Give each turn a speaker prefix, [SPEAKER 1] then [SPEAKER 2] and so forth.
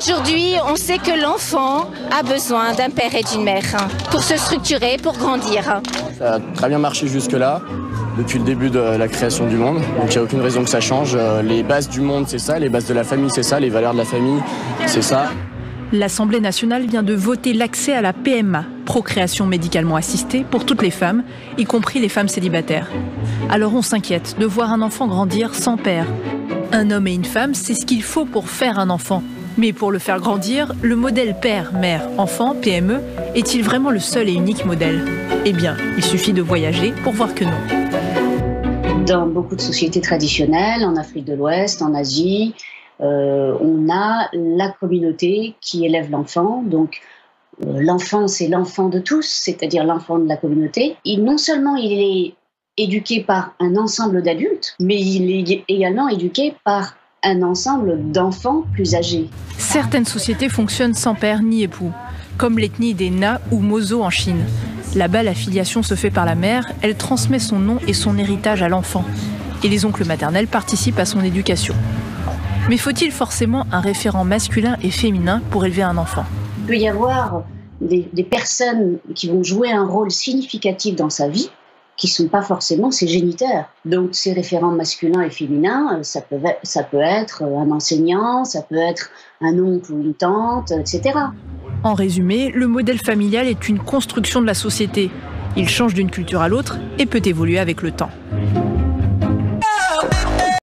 [SPEAKER 1] Aujourd'hui, on sait que l'enfant a besoin d'un père et d'une mère pour se structurer, pour grandir.
[SPEAKER 2] Ça a très bien marché jusque-là, depuis le début de la création du monde. Donc il n'y a aucune raison que ça change. Les bases du monde, c'est ça. Les bases de la famille, c'est ça. Les valeurs de la famille, c'est ça.
[SPEAKER 3] L'Assemblée nationale vient de voter l'accès à la PMA, procréation médicalement assistée, pour toutes les femmes, y compris les femmes célibataires. Alors on s'inquiète de voir un enfant grandir sans père. Un homme et une femme, c'est ce qu'il faut pour faire un enfant. Mais pour le faire grandir, le modèle père, mère, enfant, PME, est-il vraiment le seul et unique modèle? Eh bien, il suffit de voyager pour voir que non.
[SPEAKER 4] Dans beaucoup de sociétés traditionnelles, en Afrique de l'Ouest, en Asie, on a la communauté qui élève l'enfant. Donc, l'enfant, c'est l'enfant de tous, c'est-à-dire l'enfant de la communauté. Non seulement il est éduqué par un ensemble d'adultes, mais il est également éduqué par un ensemble d'enfants plus âgés.
[SPEAKER 3] Certaines sociétés fonctionnent sans père ni époux, comme l'ethnie des Na ou Mozo en Chine. Là-bas, la filiation se fait par la mère, elle transmet son nom et son héritage à l'enfant. Et les oncles maternels participent à son éducation. Mais faut-il forcément un référent masculin et féminin pour élever un enfant?
[SPEAKER 4] Il peut y avoir des personnes qui vont jouer un rôle significatif dans sa vie, qui ne sont pas forcément ses géniteurs. Donc ces référents masculins et féminins, ça peut être un enseignant, ça peut être un oncle ou une tante, etc.
[SPEAKER 3] En résumé, le modèle familial est une construction de la société. Il change d'une culture à l'autre et peut évoluer avec le temps.